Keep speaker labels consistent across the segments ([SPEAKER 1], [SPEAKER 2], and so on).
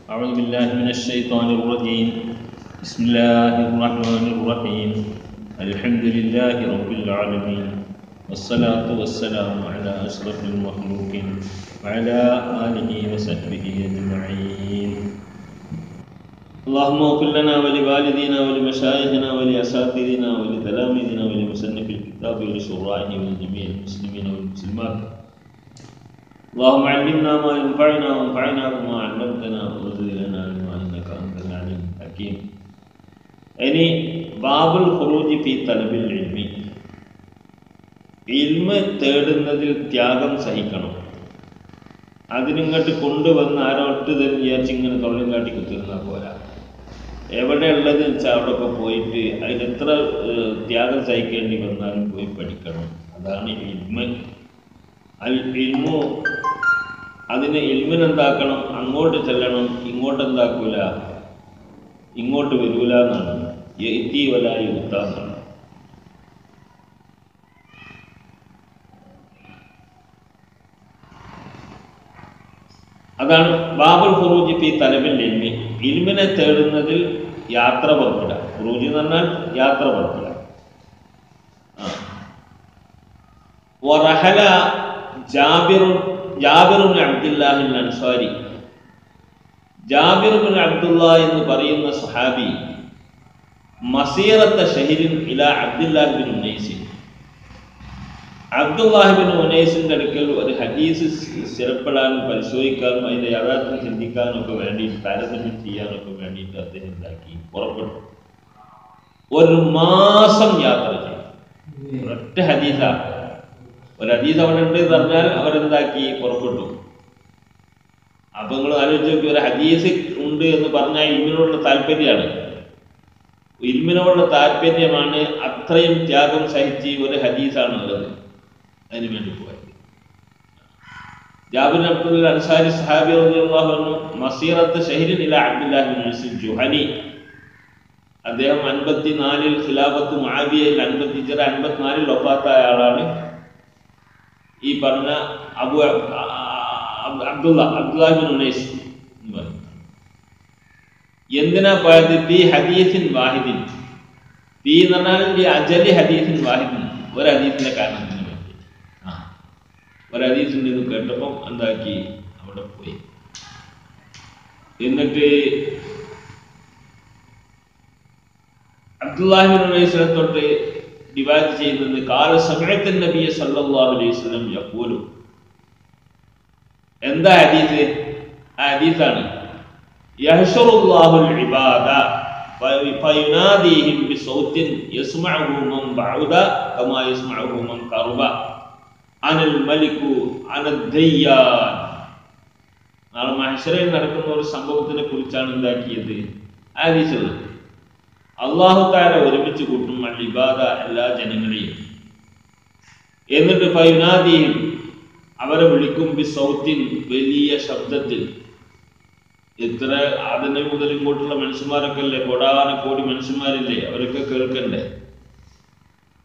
[SPEAKER 1] أعوذ بالله من الشيطان الرجيم. بسم الله الرحمن الرحيم. الحمد لله رب العالمين والصلاة والسلام على أشرف المخلوقين وعلى آله وصحبه أجمعين. اللهم اغفر لنا ولوالدينا ولمشايخنا ولأساتذتنا ولتلاميذنا ولمصنف الكتاب ولشرائه ولجميع المسلمين والمسلمات. اللهم علمنا ما ينفعنا وانفعنا بما علمتنا وزدنا علما إنك أنت العليم الحكيم. ഇനി ബാബുൽ ഖുറൂജി ഫീ തലബിൽ ഇൽമി, ഇൽമ തേടുന്നതിൽ ത്യാഗം സഹിക്കണം. അതിനിങ്ങോട്ട് കൊണ്ടുവന്ന് ആരോട്ട് തന്നെ വിചാരിച്ച് ഇങ്ങനെ തൊഴിലും കാട്ടി കുത്തിരുന്നാൽ പോരാ. എവിടെയുള്ളത് വെച്ചാൽ അവിടെയൊക്കെ പോയിട്ട് അതിനെത്ര ത്യാഗം സഹിക്കേണ്ടി വന്നാലും പോയി പഠിക്കണം. അതാണ് ഇൽമ. അൽ ഇൽമു, അതിന് ഇൽമിനെന്താക്കണം, അങ്ങോട്ട് ചെല്ലണം, ഇങ്ങോട്ട് എന്താക്കൂല, ഇങ്ങോട്ട് വരൂല എന്നാണ്. യഅ്തി വലാ യുഅ്താ എന്നാണ്. അതാണ് ബാബുൽ ഖുറൂജി ഫീ തലബിൽ ഇൽമി, ഇൽമിനെ തേടുന്നതിൽ യാത്ര പുറപ്പെടുക. ഖുറൂജ് എന്ന് പറഞ്ഞാൽ യാത്ര പുറപ്പെടുക. വറഹല Jabir bin Abdullahi Ansari, Jabir bin Abdullah എന്ന് പറയുന്ന സ്വഹാബി മസീറത്ത ഷഹരിൻ ഇലാ Abdullahi bin Unais, Abdullahi bin ഉനൈസിന്റെ അടുക്കൽ ഒരു ഹദീസ് സ്ഥിരപ്പെടാനും പരിശോധിക്കാനും അതിന്റെ യാഥാർത്ഥ്യം ചിന്തിക്കാനും ഒക്കെ വേണ്ടിയിട്ട്, താരതമ്യം ചെയ്യാനൊക്കെ വേണ്ടിയിട്ട് അദ്ദേഹം എന്താക്കി, പുറപ്പെട്ടു. ഒരു മാസം യാത്ര ചെയ്തു. ഒരൊറ്റ ഹദീസാണ്. ഒരു ഹദീസ് അവിടെ ഉണ്ട് എന്ന് പറഞ്ഞാൽ അവരെന്താക്കി, പുറപ്പെട്ടു. അപ്പൊ നിങ്ങൾ ആലോചിച്ച് നോക്കി, ഒരു ഹദീസ് ഉണ്ട് എന്ന് പറഞ്ഞാൽ ഇൽമിനോടുള്ള താല്പര്യമാണ്. ഇൽമിനോടുള്ള താല്പര്യമാണ്. അത്രയും ത്യാഗം സഹിച്ച് ഒരു ഹദീസാണ് ഉള്ളത്. അതിനു വേണ്ടി പോയത് ജാബിർ അബ്ദുൽ അൻസാരി സഹാബി റളിയല്ലാഹു അൻഹു മസീറത്ത് ഷഹരിൻ ഇലാ അബ്ദുല്ലാഹി ബിൻ ഉനൈസ് ജുഹനി. അദ്ദേഹം 54-ൽ ഖിലാഫത്ത് മുആവിയയിൽ 54-ൽ വഫാത്തായ ആളാണ്. ഈ പറഞ്ഞ അബ്ദുല്ലാഹി ബിൻ ഉനൈസ് എന്ന് പറയുന്നത്. എന്തിനാ പോയത്? ഫീ ഹദീസിൻ വാഹിദിൻ, ഫീ എന്ന് പറഞ്ഞാൽ അജലി ഹദീസിൻ വാഹിദിൻ, ഒരു ഹദീസിന്റെ കാരണത്തിന് വേണ്ടി. ഒരു ഹദീസിന്റെ ഇത് കേട്ടപ്പം എന്താക്കി, അവിടെ പോയി. എന്നിട്ട് അബ്ദുല്ലാഹി ബിൻ ഉനൈസിനെ തൊട്ട് റിവായത്ത് ചെയ്യുന്നത് ഖാല സമഅതു നബിയ സല്ലല്ലാഹു അലൈഹി വസല്ലം യഖൂലു. എന്താ ഹദീസ്? ആ ഹദീസാണ് യഹ്ശുറുല്ലാഹുൽ ഇബാദ ഫയുനാദിഹിം ബിസൗത്തിൻ യസ്മഉഹു മൻ ബഅദ കമാ യസ്മഉഹു മൻ ഖറബ അനൽ മലികു അനദ്ദയ്യാൻ. നാളെ മഹ്ശറിൽ നടക്കുന്ന ഒരു സംഭവത്തിനെ കുറിച്ചാണ് എന്താക്കിയത് ആ ഹദീസ്. അല്ലാഹു തആല ഒരുമിച്ച് കൂട്ടും അൽ ഇബാദ, എല്ലാ ജനങ്ങളെയും. എന്നിട്ട് ഫയുനാദിഹിം, അവരെ വിളിക്കും, ബിസൗത്തിൻ, വലിയ ശബ്ദത്തിൽ. എത്ര ആദ്യം മുതൽ ഇങ്ങോട്ടുള്ള മനുഷ്യന്മാരൊക്കെ അല്ലേ, കോടാനക്കോടി മനുഷ്യന്മാരില്ലേ, അവരൊക്കെ കേൾക്കണ്ടേ.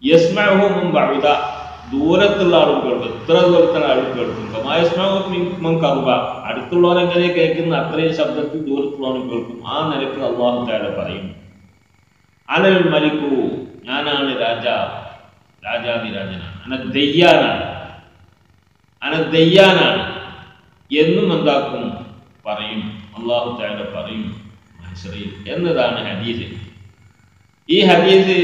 [SPEAKER 1] യസ്മഉഹു മൻ ബഅദ, ദൂരത്തുള്ള ആളുകൾ കേൾക്കും. എത്ര ദൂരത്തുള്ള ആളുകൾ കേൾക്കും. കമാ യസ്മഉഹു മൻ ഖറബ, അടുത്തുള്ളവർ എങ്ങനെ കേൾക്കുന്ന അത്രയും ശബ്ദത്തിൽ ദൂരത്തുള്ളവർ കേൾക്കും. ആ നിലക്ക് അല്ലാഹു തആല പറയും, അനൽ മലിക്കു, ഞാനാണ് രാജാവ്, രാജാതിരാജനാണ്, അനദ്ദയ്യാനാണ് എന്നും എന്താക്കും, പറയും. അല്ലാഹു തആല പറയും മഹ്ശറിൽ എന്നതാണ് ഹദീസ്. ഈ ഹദീസ്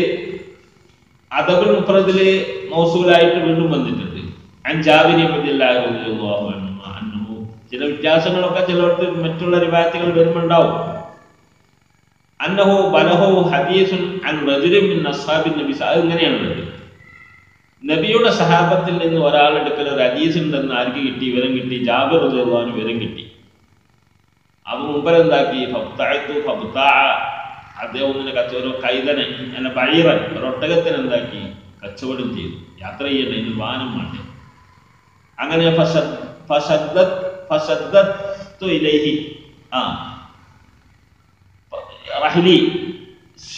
[SPEAKER 1] അദബുൽ മുഫ്രദിൽ മൗസൂലായിട്ട് വീണ്ടും വന്നിട്ടുണ്ട്. അൻ ജാബിർ റളിയല്ലാഹു അൻഹു. ചില വ്യത്യാസങ്ങളൊക്കെ ചിലർക്ക് മറ്റുള്ള റിവായത്തുകൾ വരുമ്പോണ്ടാവും. അന്നഹു ബലഹു ഹദീസുൻ അൻ റജുലിൻ മിൻ അസ്ഹാബിൻ നബി. അത് ഇങ്ങനെയാണുള്ളത്. നബിയുടെ സഹാബത്തിൽ നിന്ന് ഒരാളെടുക്കൽ ഒരു ഹദീസ് ഉണ്ടെന്ന് ആർക്ക് കിട്ടി? വിവരം കിട്ടി. ജാബിർ റളിയല്ലാഹു അൻഹു വിവരം കിട്ടി. അപ്പൊ മുമ്പരെന്താക്കി, അദ്ദേഹം ഒന്നിനെ കച്ചവടം, കൈതനെ അല്ല ബഈറൻ, ഒട്ടകത്തിന് എന്താക്കി, കച്ചവടം ചെയ്തു. യാത്ര ചെയ്യണ്ട, ഇതിന് വാഹനം വേണ്ട. അങ്ങനെ ഫശദ്ദത്തു ഇലൈഹി റഹ്ലി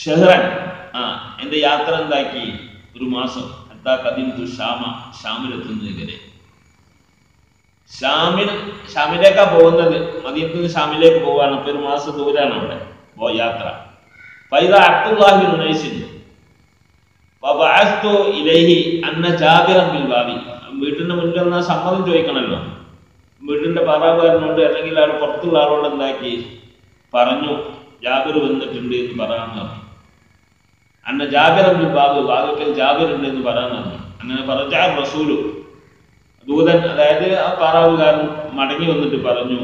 [SPEAKER 1] ഷഹ്റൻ, എന്റെ യാത്ര എന്താക്കി, ഒരു മാസം. ഹത്താ ഖദിംതു ഷാമ, ഷാമിലെത്തുന്നത് വരെ. ഷാമിലേക്കാ പോകുന്നത്. മദീനത്തിൽ നിന്ന് ഷാമിലേക്ക് പോവാണ്. ഇപ്പൊ 1 മാസം ദൂരാണ് അവിടെ യാത്ര. ഫൈദ അബ്ദുല്ലാഹി ബിൻ ഉനൈസ് വബഅസ്തു ഇലൈഹി അന്ന ജാബിറൻ ബിൽ ബാബി. വീട്ടിന്റെ മുന്നിൽ വന്ന സമ്മതം ചോദിക്കണല്ലോ. വീട്ടിന്റെ പാറാവുകാരനോട് അല്ലെങ്കിൽ അവിടെ പുറത്തുള്ള ആളോട് എന്താക്കി പറഞ്ഞു, ജാബിർ വന്നിട്ടുണ്ട് എന്ന് പറയാൻ പറഞ്ഞു. അന്ന ജാബിറൻ ബിൽ ബാബ്, വാതിൽക്കൽ ജാബിർ ഉണ്ട് എന്ന് പറയാൻ പറഞ്ഞു. അങ്ങനെ പറഞ്ഞ റസൂലു, ദൂതൻ, അതായത് ആ പാറാവുകാരൻ മടങ്ങി വന്നിട്ട് പറഞ്ഞു,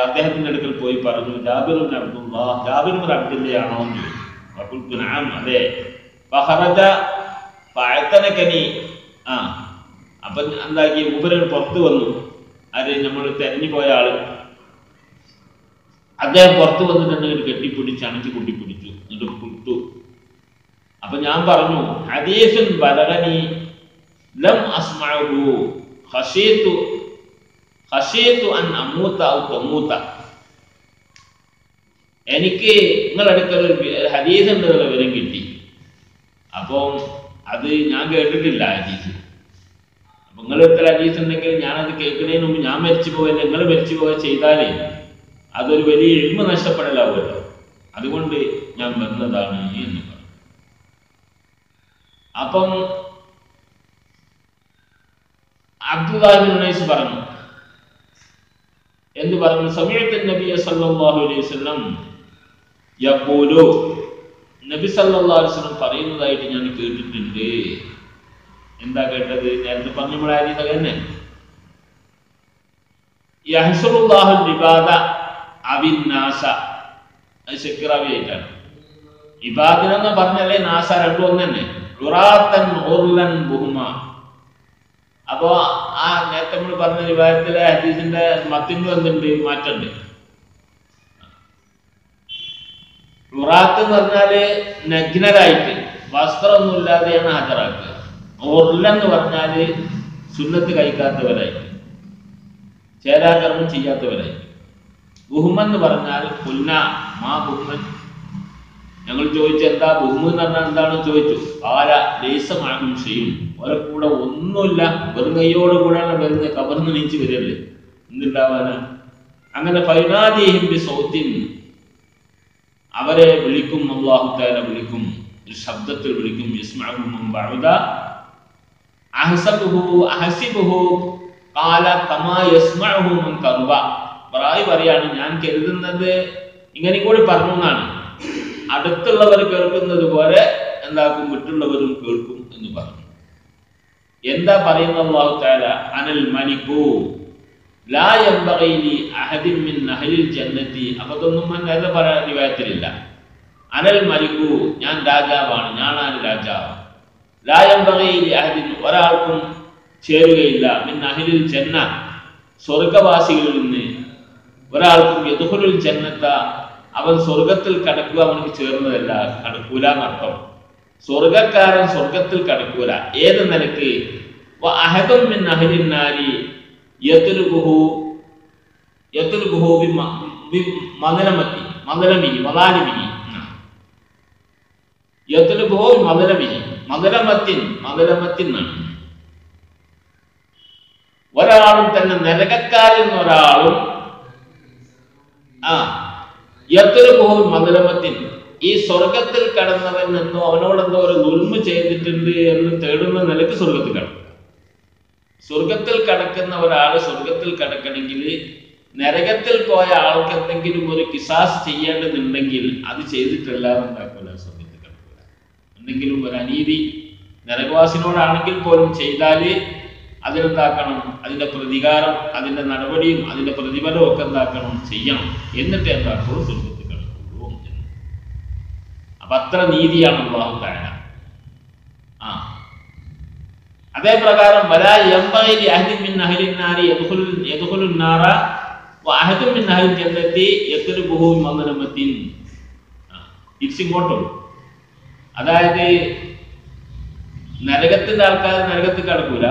[SPEAKER 1] അദ്ദേഹത്തിന്റെ അടുക്കൽ പോയി പറഞ്ഞു, ജാബിറുൻ അബ്ദുല്ലാഹ്, ജാബിറുൻ അബ്ദുല്ലയാണോ എന്ന് ചോദിച്ചു. നഅം, അതെ. ഫഖറജ ഫഅതനകനി. അപ്പൊ എന്താക്കി, മൂപ്പര് പുറത്തു വന്നു. ആര്? നമ്മൾ തെരഞ്ഞു പോയ ആള്. അദ്ദേഹം പുറത്തു വന്നിട്ടുണ്ടെങ്കിൽ കെട്ടിപ്പിടിച്ച് അണച്ച് കൂട്ടിപ്പിടിച്ചു, എന്നിട്ട് കുട്ടു. അപ്പൊ ഞാൻ പറഞ്ഞു, ഹദീസുൻ ബലഗനി ലം അസ്മഉഹു ഖശീതു അൻ അമൂത ഔ തമൂത. എനിക്ക് നിങ്ങളടുക്കൽ ഒരു ഹദീസ് ഉണ്ടെന്നുള്ള വിവരം കിട്ടി. അപ്പം അത് ഞാൻ കേട്ടിട്ടില്ല ഹദീസ്. അപ്പൊ നിങ്ങളടുക്കൽ ഹദീസ് ഉണ്ടെങ്കിൽ ഞാനത് കേൾക്കുന്നതിന് മുമ്പ് ഞാൻ മരിച്ചു പോയല്ലേ, നിങ്ങൾ മരിച്ചു പോയ ചെയ്താലേ അതൊരു വലിയ ഇൽമ നഷ്ടപ്പെടലാവുമല്ലോ. അതുകൊണ്ട് ഞാൻ വന്നതാണ് എന്ന് പറഞ്ഞു. അപ്പം അബ്ദുല്ലാഹി ബിൻ ഉനൈസ് പറഞ്ഞു, എന്ത് പറഞ്ഞു? സമീഅത്തു നബിയ സല്ലല്ലാഹു അലൈഹി വസല്ലം യഖൂലു, നബി സല്ലല്ലാഹു അലൈഹി വസല്ലം പറയുന്നതായിട്ട് ഞാൻ കേട്ടിട്ടുണ്ട്. എന്താ കേട്ടത്? നേരത്തെ പറഞ്ഞ നമ്മുടെ ഹദീസ് തന്നെ. യഹ്സുറുല്ലാഹുൽ ഇബാദ അബിന്നാസ, അത് ശക്റാവിയായിട്ടാണ്. ഇബാദിനെന്ന് പറഞ്ഞാലേ നാസ രണ്ടും ഒന്ന് തന്നെ. ഖുറാത്തൻ ഉർലൻ ബുഹ്മ. അപ്പോ ആ നേരത്തെ നമ്മൾ പറഞ്ഞ റിവായത്തിലെ ഹദീസിന്റെ മത്തിനും എന്തുണ്ട്? മാറ്റമുണ്ട്. ഖുറാത്ത് എന്ന് പറഞ്ഞാല് നഗ്നരായിട്ട് വസ്ത്രമൊന്നുമില്ലാതെയാണ് ഹാജരാക്കുക. ഉർലെന്ന് പറഞ്ഞാല് സുന്നത്ത് കഴിക്കാത്തവരായിട്ട്, ചേരാകർമ്മം ചെയ്യാത്തവരായിട്ട്. ബുഹ്മെന്ന് പറഞ്ഞാൽ പുന്ന മാ ബുഹ്മൻ. ഞങ്ങൾ ചോദിച്ചു, എന്താ ബുഹ്മ എന്ന് പറഞ്ഞാൽ എന്താണെന്ന് ചോദിച്ചു. ആര ലേസമാകും ചെയ്യും, ഓരോ കൂടെ ഒന്നുമില്ല, വെറും കയ്യോട് കൂടെയാണ് വരുന്നത്. കബർന്ന് നീച്ച് വരല്ലേ, എന്തുണ്ടാവാനാ? അങ്ങനെ ഫൈനാദിഹിം ബിസൗത്തിൻ, അവരെ വിളിക്കും, അല്ലാഹു തആല വിളിക്കും, ഒരു ശബ്ദത്തിൽ വിളിക്കും. യസ്മഉഹു മൻ ബഅദ അഹസിബുഹു ഖാല കമാ യസ്മഉഹു മൻ ഖർബ. പറയാണ്, ഞാൻ കരുതുന്നത് ഇങ്ങനെ കൂടി പറഞ്ഞു എന്നാണ്, അടുത്തുള്ളവർ കേൾക്കുന്നത് പോലെ എന്താക്കും വിട്ടുള്ളവരും കേൾക്കും എന്ന് പറഞ്ഞു. എന്താ പറയുന്നത് അല്ലാഹു തആല? അനൽ മലികു ലാ യൻബഗി ലി അഹദിൻ മിൻ അഹ്ലിൽ ജന്നതി. അതൊന്നും നേരത്തെ പറയാൻ റിവായത്തിലില്ല. അനൽ മലികു, ഞാൻ രാജാവാണ്, ഞാനാണ് രാജാവ്. ലാ യൻബഗി ലി അഹദിൻ, ഒരാൾക്കും ചേരുകയില്ല, മിൻ അഹ്ലിൽ ജന്ന, സ്വർഗവാസികളിൽ നിന്ന് ഒരാൾക്കും, യദ്ഖുലുൽ ജന്നത, അവൻ സ്വർഗത്തിൽ കടക്കുക അവനക്ക് ചേർന്നതല്ല, കടക്കൂല എന്നർത്ഥം. സ്വർഗക്കാരൻ സ്വർഗത്തിൽ കടക്കൂല. ഏത് നിലക്ക്? വഅഹദും മിൻ അഹ്ലിൻ നാരി യത്ലുബുഹു ബിമദലമതി മദലമിഹി മദാലിമിഹി യത്ലുബുഹു ബിമദലമിഹി മദലമത്തിൻ ആണ്. ഒരാളും തന്നെ നരകക്കാരിൽ നിന്ന് ഒരാളും യത്ലുബുഹു ബിമദലമത്തിൻ, ഈ സ്വർഗത്തിൽ കടന്നവൻ എന്നോ അവനോടെന്തോ ഒരു ദുൽമ ചെയ്തിട്ടുണ്ട് എന്ന് തേടുന്ന നിലക്ക് സ്വർഗത്തിൽ കടക്കും. സ്വർഗത്തിൽ കടക്കുന്ന ഒരാൾ സ്വർഗത്തിൽ കടക്കണമെങ്കിൽ നരകത്തിൽ പോയ ആൾക്ക് എന്തെങ്കിലും ഒരു കിസാസ് ചെയ്യേണ്ടതുണ്ടെങ്കിൽ അത് ചെയ്തിട്ടല്ലാതെ ഉണ്ടാക്കില്ല, സ്വർഗത്തിൽ കടക്കില്ല. എന്തെങ്കിലും ഒരു അനീതി നരകവാസിനോടാണെങ്കിൽ പോലും ചെയ്താൽ അതിനെന്താക്കണം, അതിന്റെ പ്രതികാരം, അതിന്റെ നടപടിയും അതിന്റെ പ്രതിഫലവും ഒക്കെ എന്താക്കണം, ചെയ്യണം. എന്നിട്ട് എന്താക്കുള്ളൂ, സ്വർഗത്തിൽ കടക്കുള്ളൂ. അപ്പൊ അത്ര നീതിയാണ് അല്ലാഹു തആല. അതേ പ്രകാരം വലാ യംബഗി ലി അഹദിൻ മിൻ അഹ്ലിൻ നാരി യദ്ഖുലുൻ നാറ വഅഹദുൻ മിൻ അഹ്ലിൽ ജന്നതി യത്ലുബുഹു ബിമദലമത്തിൻ. ഇങ്ങോട്ടും, അതായത് നരകത്തിന്റെ ആൾക്കാർ നരകത്തിൽ കടക്കൂല,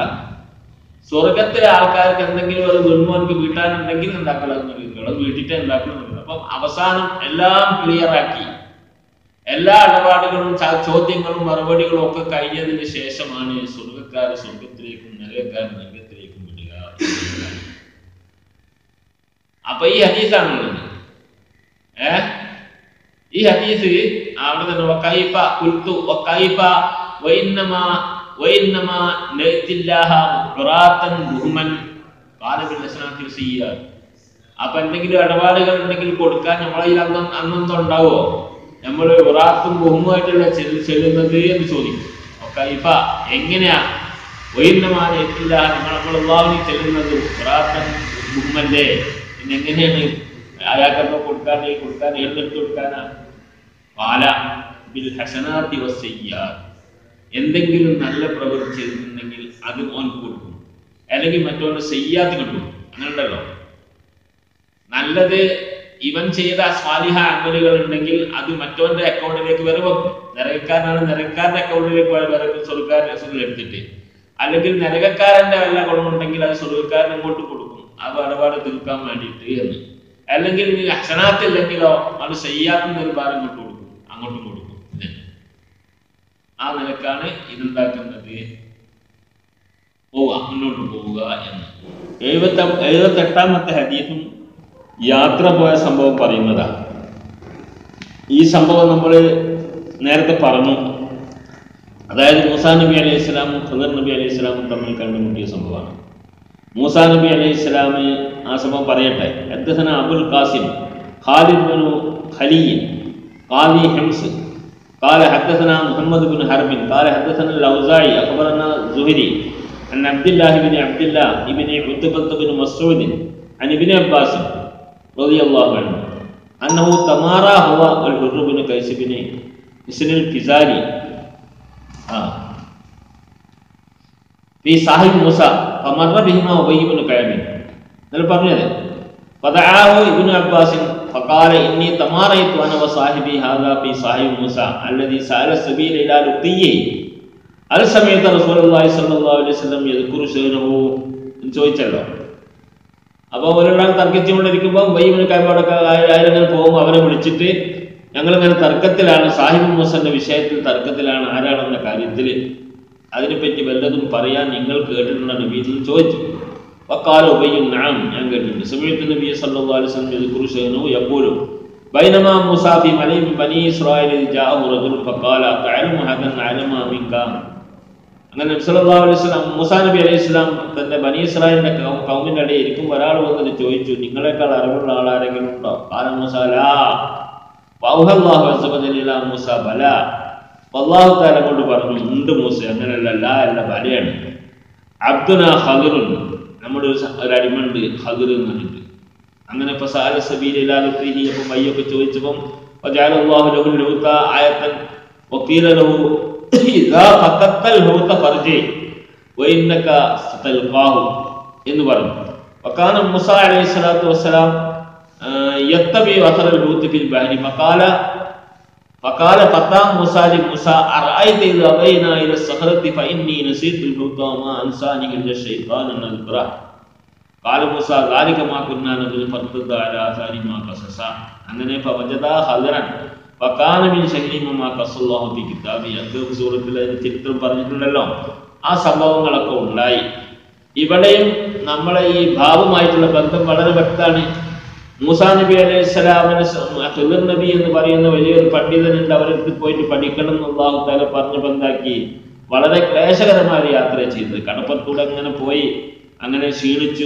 [SPEAKER 1] സ്വർഗത്തിലെ ആൾക്കാർക്ക് എന്തെങ്കിലും ഒരു ദുർമോനക്ക് വീട്ടാനുണ്ടെങ്കിൽ എന്താക്കണം, വീട്ടിട്ട് എന്താക്കണം. അപ്പം അവസാനം എല്ലാം ക്ലിയർ ആക്കി, എല്ലാ ഇടപാടുകളും ചോദ്യങ്ങളും മറുപടികളും ഒക്കെ കഴിഞ്ഞതിന് ശേഷമാണ് സ്വർഗക്കാർ സ്വർഗത്തിലേക്കും നരകക്കാർ നരകത്തിലേക്കും വിടുക. അപ്പൊ ഈ ഹദീസാണുള്ളത്. ഈ ഹദീസ് അവിടെ തന്നെ വകൈഫ ഖുൽതു വകൈഫ വഇന്നമാ വഇന്നമാ നഅതില്ലാഹ ഖുറാത്തൻ ബുഹ്മൻ ഖാല ബിൽ ഹസനാത്തിൽ സിയ്യാ. അപ്പൊ എന്തെങ്കിലും ഇടപാടുകൾ ഉണ്ടെങ്കിൽ കൊടുക്കാൻ നമ്മളെ അന്നെന്തോ ഉണ്ടാവോ? നമ്മൾ ഖുറാത്തും ബുഹ്മുമായിട്ടുള്ള ചെല്ലുന്നത് എന്ന് ചോദിക്കും. വകൈഫ എങ്ങനെയാ? വഇന്നമാ നഅതില്ലാഹ നമ്മൾ അല്ലാഹുവിനെ ചെല്ലുന്നത് ഖുറാത്തൻ ബുഹ്മല്ലേ, പിന്നെ എങ്ങനെയാണ് അയാൾക്കെന്തോ കൊടുക്കാൻ എഴുന്നേറ്റ് കൊടുക്കാനാ? ഖാല ബിൽ ഹസനാത്തി വസ്സയ്യാത്ത്. എന്തെങ്കിലും നല്ല പ്രവൃത്തി ചെയ്തിട്ടുണ്ടെങ്കിൽ അത് ഓൻ കൊടുക്കും, അല്ലെങ്കിൽ മറ്റോന്റെ സയ്യാത്ത് കിട്ടും. അങ്ങനെ ഉണ്ടല്ലോ. നല്ലത് ഇവൻ ചെയ്ത സ്വാലിഹ അമലുകൾ ഉണ്ടെങ്കിൽ അത് മറ്റോന്റെ അക്കൗണ്ടിലേക്ക് വരെ വെക്കും. നരകക്കാരനാണ്, നരകക്കാരന്റെ അക്കൗണ്ടിലേക്ക് വരക്കും സ്വർഗ്ഗക്കാരൻ എടുത്തിട്ട്. അല്ലെങ്കിൽ നരകക്കാരന്റെ വല്ല ഗുണമുണ്ടെങ്കിൽ അത് സ്വർഗ്ഗക്കാരൻ അങ്ങോട്ട് കൊടുക്കും, ആ ഇടപാട് തീർക്കാൻ വേണ്ടിയിട്ട് എന്ന്. അല്ലെങ്കിൽ ഹസനാത്ത് ഇല്ലെങ്കിലോ അത് സയ്യാത്തിന് ഒരു ഭാരം കൊണ്ട് കൊടുക്കും, അങ്ങോട്ടും കൊടുക്കും. ആ നിലക്കാണ് ഇതുണ്ടാക്കുന്നത്, മുന്നോട്ട് പോവുക എന്ന്. 78ാമത്തെ ഹദീസും യാത്ര പോയ സംഭവം പറയുന്നതാണ്. ഈ സംഭവം നമ്മൾ നേരത്തെ പറഞ്ഞു. അതായത് മൂസാ നബി അലൈഹി ഇസ്ലാമും ഖദർ നബി അലൈഹി ഇസ്ലാമും തമ്മിൽ കണ്ടുമുട്ടിയ സംഭവമാണ്. മൂസാ നബി അലൈഹി ഇസ്ലാമ് ആ സംഭവം പറയട്ടെ. ഹദ്ദസന Abul Qasim Khalid bin Khalil ഖാദി ഹംസ് قال حدثنا محمد بن حرب قال حدثنا الأوزاعي أخبرنا الزهري عن عبد الله بن عتبة بن مسعود عن ابن عباس رضي الله عنه أنه تمارى هو الحر بن قيس بن حسن الفزاري في صاحب موسى فمر بهما أبي بن كعب. فدعاه ابن عباس فقال إني تماريت أنا وصاحبي هذا في صاحب موسى الذي سأل السبيل إلى لقيه هل سمعت رسول الله صلى الله عليه وسلم يذكر شأنه എന്ന് ചോദിച്ചല്ലോ. അപ്പോൾ ഒരാൾ തർക്കിച്ചുകൊണ്ടിരിക്കുമ്പോൾ വൈബിന് കൈപാടൊക്കെ ആയിരങ്ങൾ പോകുമ്പോൾ അവരെ വിളിച്ചിട്ട് ഞങ്ങളിങ്ങനെ തർക്കത്തിലാണ്, സാഹിബ് മൂസന്റെ വിഷയത്തിൽ തർക്കത്തിലാണ്, ആരാണെന്ന കാര്യത്തിൽ അതിനെപ്പറ്റി വല്ലതും പറയാൻ നിങ്ങൾ കേട്ടിട്ടുണ്ടോ നബി എന്ന് ചോദിച്ചു. وقال أبي نعم ഞാൻ കേട്ടിട്ടുണ്ട്. سمعت النبي صلى الله عليه وسلم يذكر شأنه يقول بينما موسى في ملأ من بني إسرائيل جاءه رجل فقال أتعلم هذا علم منك. അങ്ങനെ നബി സല്ലല്ലാഹു അലൈഹി വസല്ലം മൂസാ നബി അലൈഹി സ്വലാം തന്റെ ബനി ഇസ്രായേലിന്റെ കൗമിന്റെ ഇടയിൽ ഇരിക്കും. ഒരാൾ വന്നിട്ട് ചോദിച്ചു, നിങ്ങളെക്കാൾ അറിവുള്ള ആൾ ആരെങ്കിലും ഉണ്ടോ? ഖാല മൂസ ലാ വഅല്ലാഹു അസ്സ വജല്ല ഇലാ മൂസ ബലാ. അല്ലാഹു തആല കൊണ്ട് പറഞ്ഞു, ഉണ്ട് മൂസ, അങ്ങനെയല്ല, ലാ അല്ല, ബലയാണ്. അബ്ദുനാ ഖദിറുൻ, നമ്മുടെ ഒരു അടിമണ്ട് ഖദിർ എന്ന് പറഞ്ഞിട്ട്. അങ്ങനെ ഇപ്പൊ സാല സബീലിലാലുഖീഹി അപ്പം വയ്യൊക്കെ ചോദിച്ചപ്പം വജഅലല്ലാഹു ലഹു ലൗത ആയതൻ വഖീല ലഹു ഇദാ ഫഖത്തൽ ഹൂത ഫർജി വഇന്നക സതൽഖാഹു എന്ന് പറഞ്ഞു. വകാന മൂസ അലൈഹി സ്വലാത്തു വസ്സലാം യത്തബി വസറൽ ഹൂത ഫിൽ ബഹരി فقال فتى موسى لموسى أرأيت إذا أبينا إلى الصخرة فإني نسيت الحوت وما أنساني إلا الشيطان أن أذكره. قال موسى ذلك ما كنا نبغي فارتد على آثارهما قصصا. അങ്ങനെ فوجدا خضرا وكان من شأنهما ما قص الله في كتابه. അൻകബൂത്ത് സൂറത്തിൽ അതിന്റെ ചരിത്രം പറഞ്ഞിട്ടുണ്ടല്ലോ. ആ സംഭവങ്ങളൊക്കെ ഉണ്ടായി. ഇവിടെയും നമ്മളെ ഈ ഭാവുമായിട്ടുള്ള ബന്ധം വളരെ വ്യക്തമാണ്. മൂസാ നബി അലൈഹി സ്വലാമിന് ഖിദർ നബി എന്ന് പറയുന്ന വലിയൊരു പണ്ഡിതനുണ്ട്, അവർക്ക് പോയിട്ട് പഠിക്കണം എന്ന് അല്ലാഹു തആല പറഞ്ഞു ബന്ധാക്കി വളരെ ക്ലേശകരമായ യാത്ര ചെയ്തത്. കടപ്പത്തൂടെ അങ്ങനെ പോയി, അങ്ങനെ ക്ഷീണിച്ചു,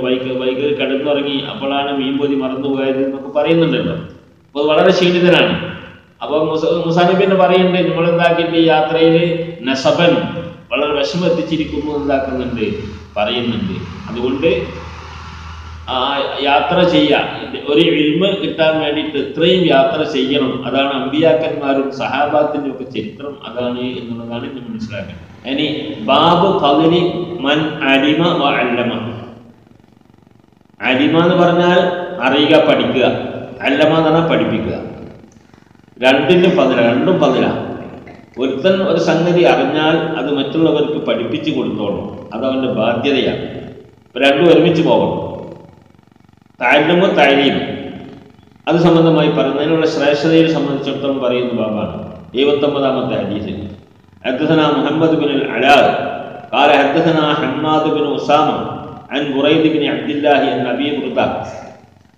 [SPEAKER 1] വൈകി കിടന്നുറങ്ങി. അപ്പോഴാണ് മീൻപൊതി മറന്നുപോയത് എന്നൊക്കെ പറയുന്നുണ്ടല്ലോ. അപ്പോൾ വളരെ ക്ഷീണിതനാണ്. അപ്പോൾ മൂസാ നബി എന്ന് പറയുന്നുണ്ട്, നമ്മളെന്താക്കിയിട്ട് ഈ യാത്രയിൽ നസബൻ വളരെ വിഷമെത്തിച്ചിരിക്കുന്നു എന്താക്കുന്നുണ്ട്, പറയുന്നുണ്ട്. അതുകൊണ്ട് യാത്ര ചെയ്യാൻ ഒരു ഇൽമ കിട്ടാൻ വേണ്ടിയിട്ട് എത്രയും യാത്ര ചെയ്യണം. അതാണ് അമ്പിയാക്കന്മാരും സഹാബാത്തിന്റെ ഒക്കെ ചരിത്രം അതാണ് എന്നുള്ളതാണ് ഇത് മനസ്സിലാക്കുന്നത്. ഇനി ബാബു ഫദ്ലി മൻ അലിമ വ അല്ലമ. അലിമ എന്ന് പറഞ്ഞാൽ അറിയുക, പഠിക്കുക. അല്ലമ എന്ന് പറഞ്ഞാൽ പഠിപ്പിക്കുക. രണ്ടും ഫദ്ല. ഒരുത്തൻ ഒരു സംഗതി അറിഞ്ഞാൽ അത് മറ്റുള്ളവർക്ക് പഠിപ്പിച്ചു കൊടുത്തോളും, അതവന്റെ ബാധ്യതയാണ്. രണ്ടും ഒരുമിച്ച് പോകണം. തഅല്ലുമു തഅലീം അത് സംബന്ധമായി പറയുന്നതിനുള്ള ശ്രേഷ്ഠതയെ സംബന്ധിച്ചിടത്തോളം പറയുന്ന ബാബാണ് 79ാമത്തെ ഹദീസ്. ഹദ്ദസനാ മുഹമ്മദ് ബിൻ അലാ قال حدثنا حماد بن أسامة عن بريد بن عبد الله عن أبي بردة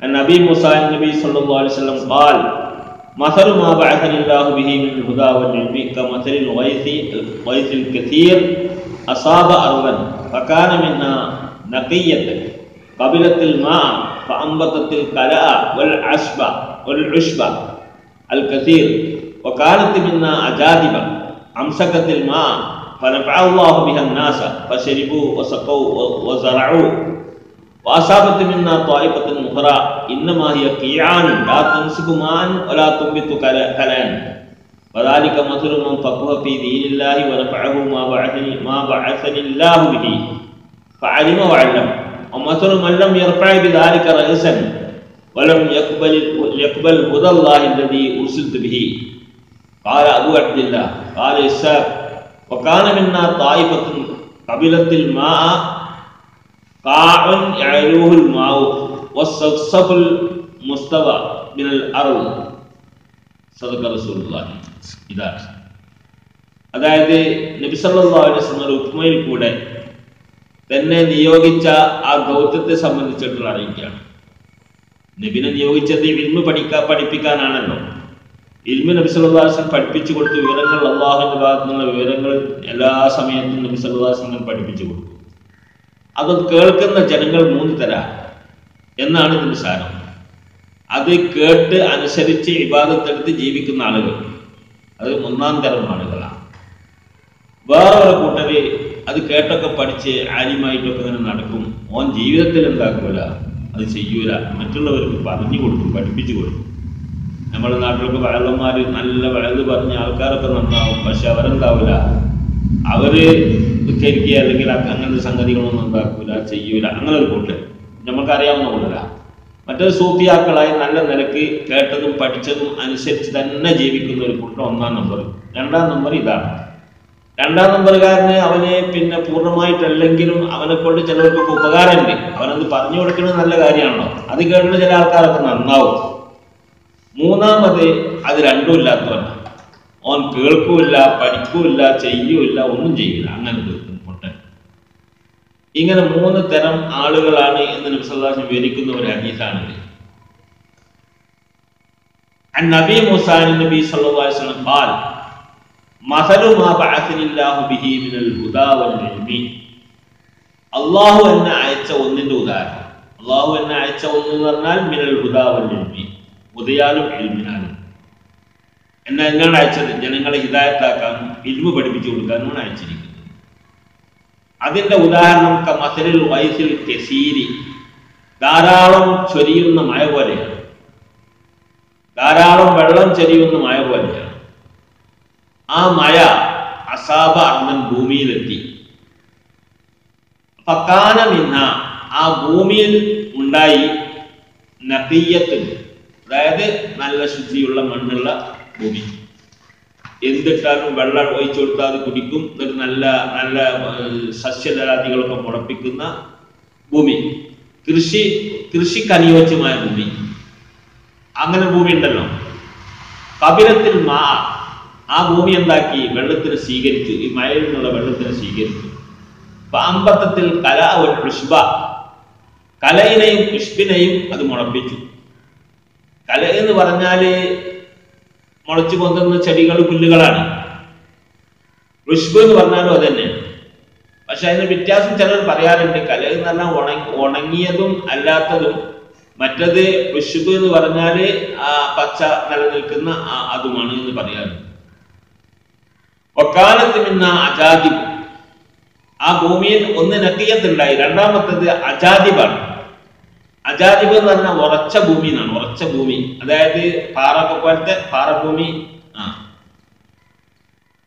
[SPEAKER 1] عن أبي موسى النبي صلى الله عليه وسلم قال مثل ما بعثني الله به من الهدى والعلم كمثل الغيث الكثير أصاب أرضا فكان منها نقية قبلت الماء فأنبتت الكلاء والعشب الكثير وكانت منها أجادب أمسكت الماء فنفع الله بها الناس فشربوا وسقوا وزرعوا وأصابت منا طائفة أخرى إنما هي قيعان لا تمسك ماء ولا تنبت كلاء وذلك مثل من فقه في دين الله ونفعه ما بعثني الله به فعلم وعلم ومثل من لم يرفع بذلك رأسا ولم يقبل هدى الله الذي أرسلت به. قال أبو عبد الله قال إسحاق وكان منا طائفة قبلت الماء قاع يعلوه الماء والسقف المستوى من الأرض صدق رسول الله. ഇതാണ് അതായത് നബി സല്ലല്ലാഹു അലൈഹി വസല്ലം ഉക്മയിൽ കൂടെ തന്നെ നിയോഗിച്ച ആ ദൗത്യത്തെ സംബന്ധിച്ചിട്ടുള്ള അറിയിക്കുകയാണ്. നബിനെ നിയോഗിച്ചത് ഇൽമ് പഠിപ്പിക്കാനാണല്ലോ. ഇൽമ് നബി സല്ലല്ലാഹു അലൈഹി വസല്ലം പഠിപ്പിച്ചു കൊടുത്തു. വിവരങ്ങൾ അല്ലാഹുവിന്റെ ഭാഗത്തു നിന്നുള്ള വിവരങ്ങൾ എല്ലാ സമയത്തും നബി സല്ലല്ലാഹു അലൈഹി വസല്ലം പഠിപ്പിച്ചു കൊടുത്തു. അത് കേൾക്കുന്ന ജനങ്ങൾ 3 തരം എന്നാണ് ഇതിന്റെ സാരം. അത് കേട്ട് അനുസരിച്ച് ഇബാദത്തെടുത്ത് ജീവിക്കുന്ന ആളുകൾ, അത് 1-ാം തരം ആളുകളാണ്. വേറെ ഒരു കൂട്ടര് അത് കേട്ടൊക്കെ പഠിച്ച് ആലിമായിട്ടൊക്കെ ഇങ്ങനെ നടക്കും. ഓൻ ജീവിതത്തിൽ എന്താക്കൂല, അത് ചെയ്യൂല, മറ്റുള്ളവർക്ക് പറഞ്ഞു കൊടുക്കും, പഠിപ്പിച്ചു കൊടുക്കും. നമ്മുടെ നാട്ടിലൊക്കെ വയലന്മാർ നല്ല വയല് പറഞ്ഞ ആൾക്കാരൊക്കെ നന്നാവും, പക്ഷെ അവരെന്താവൂല, അവര് ധിക്കരിക്കുക അല്ലെങ്കിൽ അങ്ങനത്തെ സംഗതികളൊന്നും ഉണ്ടാക്കൂല, ചെയ്യൂല. അങ്ങനെ ഒരു കൂട്ടർ നമുക്കറിയാവുന്ന കൂട്ടര. മറ്റൊരു സൂഫിയാക്കളായി നല്ല നിലക്ക് കേട്ടതും പഠിച്ചതും അനുസരിച്ച് തന്നെ ജീവിക്കുന്ന ഒരു കൂട്ടർ 1-ാം നമ്പർ. 2-ാം നമ്പർ ഇതാണ്. 2-ാം നമ്പറുകാരന് അവനെ പിന്നെ പൂർണ്ണമായിട്ടല്ലെങ്കിലും അവനെ കൊണ്ട് ചിലർക്കൊക്കെ ഉപകാരമുണ്ട്. അവനത് പറഞ്ഞു കൊടുക്കുന്നത് നല്ല കാര്യമാണല്ലോ, അത് കേട്ടിട്ട് ചില ആൾക്കാരൊക്കെ നന്നാവും. 3-ാമത് അത് രണ്ടും ഇല്ലാത്തവനാണ്. ഓൻ കേൾക്കൂല്ല, പഠിക്കൂല്ല, ചെയ്യൂല്ല, ഒന്നും ചെയ്യില്ല. അങ്ങനെ പൊട്ടൻ. ഇങ്ങനെ 3 തരം ആളുകളാണ് എന്ന് നബി സല്ലല്ലാഹു അലൈഹി വസല്ലം വിവരിക്കുന്ന ഒരു ഹദീസാണിത്. عن نبي موسى النبي صلى الله عليه وسلم قال مثل ما بعثني الله به من الهدى والعلم. അല്ലാഹു എന്നെ അയച്ച ഒന്നിന്റെ ഉദാഹരണം. അല്ലാഹു എന്നെ അയച്ച ഒന്ന് എന്ന് പറഞ്ഞാൽ മിനൽ ഹുദാ വൽ ഇൽമി, ഹുദയാലും ഇൽമിനാലും. എന്നെ എന്നാണ് അയച്ചത്? ജനങ്ങളെ ഹിദായത്താക്കാനും ഇൽമു പഠിപ്പിച്ചു കൊടുക്കാനുമാണ് അയച്ചിരിക്കുന്നത്. അതിന്റെ ഉദാഹരണം കമസലിൽ ഗൈസിൽ കസീരി, ധാരാളം ചൊരിയുന്ന മഴ പോലെയാണ്, ധാരാളം വെള്ളം ചൊരിയുന്ന മഴ പോലെയാണ്. ആ മഴ അസാബ അർദൻ, ഭൂമിയിലെത്തി. ഫകാന മിൻഹ, ആ ഭൂമിയിൽ ഉണ്ടായി നഖിയ്യത്തുൻ, അതായത് നല്ല ശുദ്ധിയുള്ള മണ്ണുള്ള ഭൂമി. എന്തിട്ടാലും വെള്ളം ഒഴിച്ചു കൊടുത്താൽ അത് കുടിക്കും. എന്നിട്ട് നല്ല നല്ല സസ്യജാതികളൊക്കെ മുളപ്പിക്കുന്ന ഭൂമി, കൃഷിക്ക് അനുയോജ്യമായ ഭൂമി. അങ്ങനെ ഭൂമി ഉണ്ടല്ലോ. കബിലത്തിൽ മാ, ആ ഭൂമി എന്താക്കി? വെള്ളത്തിന് സ്വീകരിച്ചു, ഈ മഴയിൽ നിന്നുള്ള വെള്ളത്തിന് സ്വീകരിച്ചു. അമ്പത്തത്തിൽ കല ഒരു പുഷ്പ, കലയിനെയും പുഷ്പിനെയും അത് മുളപ്പിച്ചു. കല എന്ന് പറഞ്ഞാല് മുളച്ചു പൊന്തുന്ന ചെടികൾ, പുല്ലുകളാണ്. ഋഷ്ബ് എന്ന് പറഞ്ഞാലും അത് തന്നെ. പക്ഷെ അതിന് വ്യത്യാസം ചിലർ പറയാറുണ്ട്. കല എന്ന് പറഞ്ഞാൽ ഉണങ്ങിയതും അല്ലാത്തതും, മറ്റത് ഋഷ്ബ് എന്ന് പറഞ്ഞാല് ആ പച്ച നിലനിൽക്കുന്ന അതുമാണ് എന്ന് പറയാറുണ്ട്. ഒക്കാലത്ത് മിന്ന അജാദിബ്, ആ ഭൂമിയിൽ ഒന്ന് നഖിയ്യത്തുണ്ടായി. 2-ാമത്തത് അജാദിബാണ്. അജാദിബ് എന്ന് പറഞ്ഞാൽ ഉറച്ച ഭൂമി എന്നാണ്. ഉറച്ച ഭൂമി, അതായത് പാറൊക്കെ പോലത്തെ പാറഭൂമി.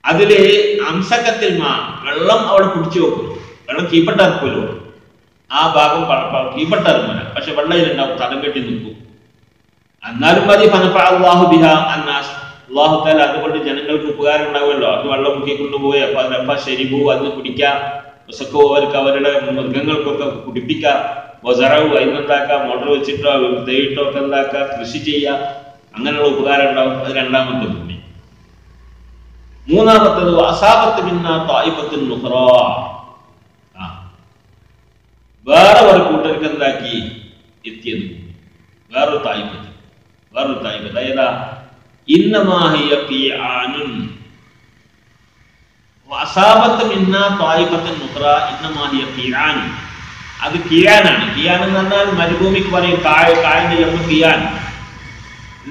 [SPEAKER 1] അതില് അംസക്കത്തിൽ വെള്ളം അവിടെ പിടിച്ചു വെക്കും. വെള്ളം കീപ്പട്ടിറക്കുമല്ലോ, ആ ഭാഗം കീപ്പട്ടിറക്കൂല, പക്ഷെ വെള്ളം ഇതിലുണ്ടാവും, തടം കെട്ടി നിൽക്കും. എന്നാലും മതി. ഫനഫഅ അല്ലാഹു ബിഹാ അന്നാസ്, അല്ലാഹു തആല അതുകൊണ്ട് ജനങ്ങൾക്ക് ഉപകാരം ഉണ്ടാവുമല്ലോ. അത് വെള്ളം മുക്കി കൊണ്ടുപോയി അപ്പൊ ശരിബു, അതിന് കുടിക്കാം. അവർക്ക് അവരുടെ മൃഗങ്ങൾക്കൊക്കെ കുടിപ്പിക്കാം. വസറവ്, അതിനെന്താക്കാം, മോട്ടർ വെച്ചിട്ടോ തേയിട്ടോ ഒക്കെ എന്താക്കാം, കൃഷി ചെയ്യാം. അങ്ങനെയുള്ള ഉപകാരം ഉണ്ടാവും. അത് 2-ാമത്തെ ഭൂമി. 3-ാമത്തത് അസാബത്ത് മിന്നാ ത്വായിഫത്തുൻ ഉഖ്റാ, വേറെ ഒരു കൂട്ടർക്ക് എന്താക്കി എത്തിയത്. വേറൊരു തായിഫത്ത് ഏതാ? ഇന്നമാ ഹിയ ഖിയാനുൻ വഅസാബത്ത് മിന്നാ തായിഫത്തുൻ ഉഖ്റ ഇന്നമാ ഹിയ ഖിയാൻ. അത് ഖിയാനാണ്. ഖിയാൻ എന്ന് പറഞ്ഞാൽ മരുഭൂമിക്ക് പറയും കായന്റെ ജമ്മു ഖിയാൻ.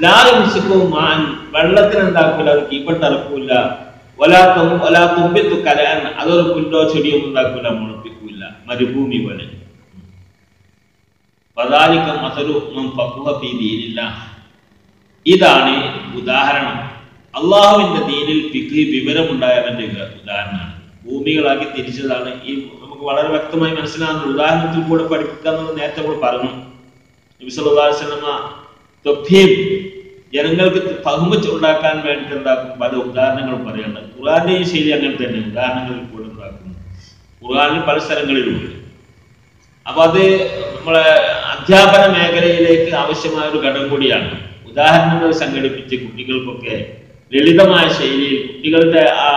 [SPEAKER 1] ലാ യുംസികു മാൻ, വെള്ളത്തിന് എന്താക്കൂല, അത് കീഴ്പെട്ടിറക്കൂല. വലാ തുംബിത്തു കലഅൻ, അതൊരു പുല്ലോ ചെടിയോ ഉണ്ടാക്കൂല, മുളപ്പിക്കൂല, മരുഭൂമി പോലെ. ഫദാലിക മസലു മൻ ഫഖഹ ഫീ ദീനില്ലാഹ്, ഇതാണ് ഉദാഹരണം. അള്ളാഹുവിന്റെ ദീനിൽ ഫിഖ് വിവരമുണ്ടായവന്റെ ഉദാഹരണമാണ്. ഭൂമികളാക്കി തിരിച്ചതാണ്. ഈ നമുക്ക് വളരെ വ്യക്തമായി മനസ്സിലാകുന്ന ഉദാഹരണത്തിൽ കൂടെ പഠിപ്പിക്കാമെന്ന് നേരത്തെ നമ്മൾ പറഞ്ഞു. നബി സല്ലല്ലാഹു അലൈഹി വസല്ലമ തൊഫീം ജനങ്ങൾക്ക് ഫഹ്മ് ഉണ്ടാക്കാൻ വേണ്ടി എന്താക്കും, പല ഉദാഹരണങ്ങളും പറയുന്നുണ്ട്. ഖുർആന്റെ ഈ ശൈലി അങ്ങനെ തന്നെ, ഉദാഹരണങ്ങളിൽ കൂടെ ഉണ്ടാക്കുന്നു. ഖുർആനിൽ പല സ്ഥലങ്ങളിലുണ്ട്. അപ്പൊ അത് നമ്മളെ അധ്യാപന മേഖലയിലേക്ക് ആവശ്യമായ ഒരു ഘടകം കൂടിയാണ്. ഉദാഹരണങ്ങൾ സംഘടിപ്പിച്ച് കുട്ടികൾക്കൊക്കെ ലളിതമായ ശൈലിയിൽ, കുട്ടികളുടെ ആ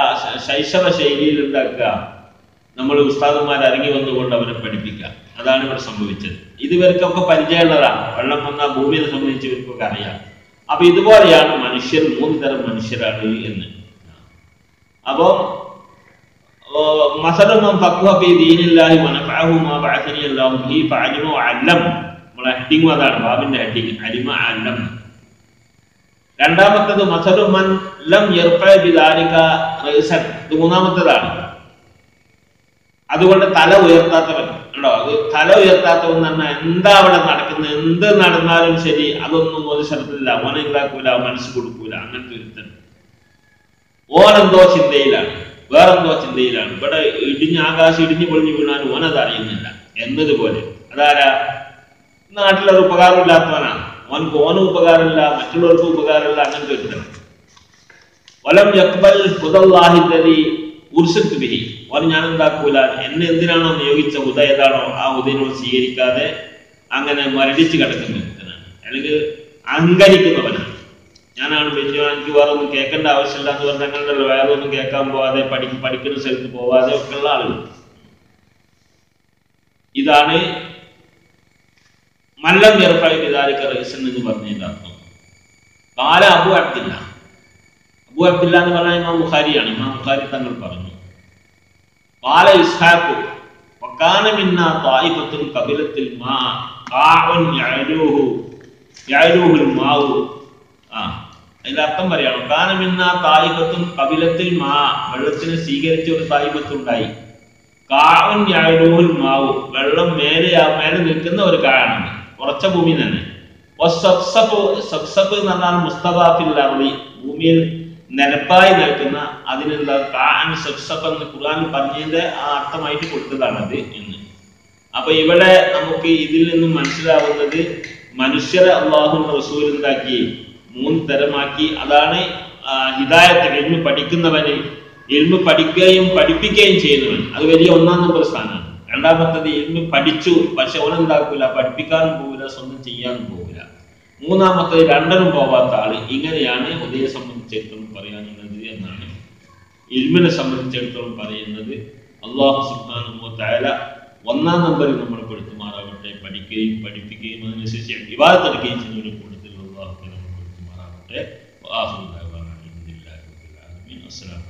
[SPEAKER 1] ശൈശവ ശൈലിയിൽ ഉണ്ടാക്കുക, നമ്മൾ ഉസ്താദന്മാർ ഇറങ്ങി വന്നുകൊണ്ട് അവരെ പഠിപ്പിക്കുക. അതാണ് ഇവിടെ സംഭവിച്ചത്. ഇവർക്കൊക്കെ പരിചയമുള്ളതാണ്. വെള്ളം വന്ന ഭൂമിയെ സംബന്ധിച്ച് ഇവർക്കൊക്കെ അറിയാം. അപ്പൊ ഇതുപോലെയാണ് മനുഷ്യർ, 3 തരം മനുഷ്യരാണ് എന്ന്. അപ്പോ മസലു ഫഖഹ ഫീ ദീനില്ലാഹി വനഫഅഹു മാ ബഅസനി അല്ലാഹു ബിഹി ഫഅലിമ വഅല്ലം. നമ്മളെ ഹെഡിങ് അതാണ്, ബാബിന്റെ ഹെഡിങ്, അലിമ അല്ലം. രണ്ടാമത്തേത് മസലു മൻ ലം യർഫഅ ബിദാലിക റഅസൻ, ഇത് മൂന്നാമത്തേതാണ്. അതുകൊണ്ട് തല ഉയർത്താത്തവൻ ഉണ്ടോ? അത് തല ഉയർത്താത്തവൻ എന്ന് പറഞ്ഞാൽ എന്താ അവിടെ നടക്കുന്നത്, എന്ത് നടന്നാലും ശരി അതൊന്നും ഒരു സ്ഥലത്തില്ല, ഓനെ ഉണ്ടാക്കൂല, മനസ്സ് കൊടുക്കൂല, അങ്ങനത്തെ ഒരുത്തൻ. ഓനെന്തോ ചിന്തയിലാണ്, വേറെന്തോ ചിന്തയിലാണ്. ഇവിടെ ആകാശം ഇടിഞ്ഞു പൊളിഞ്ഞു വീണാൽ ഓനത് അറിയുന്നില്ല എന്നതുപോലെ. അതാരാ? നാട്ടിലൊരു ഉപകാരമില്ലാത്തവനാണ്. ഓനും ഉപകാരമില്ല, മറ്റുള്ളവർക്കും ഉപകാരമില്ല, അങ്ങനത്തെ ഒരുത്തൻ. വലം യഖ്ബൽ ഹുദല്ലാഹി അല്ലദീ ഉർസിൽതു ബിഹി, ഓൻ ഞാൻ എന്താക്കൂല, എന്നെ എന്തിനാണോ നിയോഗിച്ച ഹുദ ഏതാണോ ആ ഹുദയിനോട് സ്വീകരിക്കാതെ അങ്ങനെ മരടിച്ച് കിടക്കുന്ന ഒരുത്തനാണ്. അല്ലെങ്കിൽ അഹങ്കരിക്കുന്നവനാണ്. ഞാനാണ് വലിയ, എനിക്ക് വേറെ ഒന്നും കേൾക്കേണ്ട ആവശ്യമില്ല എന്ന് പറഞ്ഞാൽ അങ്ങനെയുള്ള വേറെ ഒന്നും കേൾക്കാൻ പോവാതെ പഠിക്കുന്ന സ്ഥലത്ത് പോവാതെ ഒക്കെ ഉള്ള ആളുകൾ. ഇതാണ് മല്ലം യർഫഅ ബിദാലിക റഅസൻ എന്ന് പറഞ്ഞതിന്റെ അർത്ഥം. ഖാല അബൂ അബ്ദില്ല എന്ന് പറഞ്ഞാൽ ഇമാം ബുഖാരിയാണ്. ഇമാം ബുഖാരി തങ്ങൾ പറഞ്ഞു, ഖാല ഇസ്ഹാഖ് വകാന മിന്നാ ത്വായിഫത്തുൻ ഖബിലത്തിൽ മാ ഖാഉൻ യഅലൂഹുൽ മാഉ. അതിന്റെ അർത്ഥം പറയാണ്, വകാന മിന്നാ ത്വായിഫത്തുൻ ഖബിലത്തിൽ മാ, വെള്ളത്തിനെ സ്വീകരിച്ച ഒരു ത്വായിഫത്ത് ഉണ്ടായി. ഖാഉൻ യഅലൂഹുൽ മാഉ, വെള്ളം മേലെ നിൽക്കുന്ന ഒരു കായാണ്, ഉറച്ച ഭൂമി തന്നെ. സബ്സബ് എന്ന് പറഞ്ഞാൽ മുസ്തബാഫിൽ അർളി, ഭൂമിയിൽ നിരപ്പായി നിൽക്കുന്ന, അതിനെന്താ കാൻ സബ്സബ് എന്ന് ഖുർആനിൽ പറഞ്ഞതിന്റെ ആ അർത്ഥമായിട്ട് കൊടുത്തതാണത് എന്ന്. അപ്പൊ ഇവിടെ നമുക്ക് ഇതിൽ നിന്നും മനസ്സിലാവുന്നത്, മനുഷ്യരെ അള്ളാഹു റസൂൽ എന്താക്കി 3 തരമാക്കി. അതാണ് ഹിദായത്ത്, ഇൽമ് പഠിക്കുന്നവന്, ഇൽമ് പഠിക്കുകയും പഠിപ്പിക്കുകയും ചെയ്യുന്നവൻ, അത് വലിയ 1-ാം നമ്പർ സ്ഥാനമാണ്. രണ്ടാമത്തത് ഇൽമ് പഠിച്ചു, പക്ഷെ ഓനെന്താക്കൂല, പഠിപ്പിക്കാനും പോകില്ല, സ്വന്തം ചെയ്യാനും പോകില്ല. മൂന്നാമത്തത് രണ്ടിനും പോവാത്ത ആള്. ഇങ്ങനെയാണ് ഹുദയെ സംബന്ധിച്ചിടത്തോളം പറയാനുള്ളത് എന്നാണ്. ഇൽമിനെ സംബന്ധിച്ചിടത്തോളം പറയുന്നത് അല്ലാഹു സുബ്ഹാനഹു വ തആല 1-ാം നമ്പറിൽ നമ്മൾ പെടുത്തുമാറാവട്ടെ. പഠിക്കുകയും പഠിപ്പിക്കുകയും അതിനനുസരിച്ച് ഇബാദത്ത് എടുക്കുകയും ചെയ്യുന്നവരുടെ കൂട്ടത്തിൽ അല്ലാഹു തആല പെടുത്തുമാറാവട്ടെ. വആഖിറു ദഅവാനാ അൽഹംദുലില്ലാഹി റബ്ബിൽ ആലമീൻ. അസ്സലാമു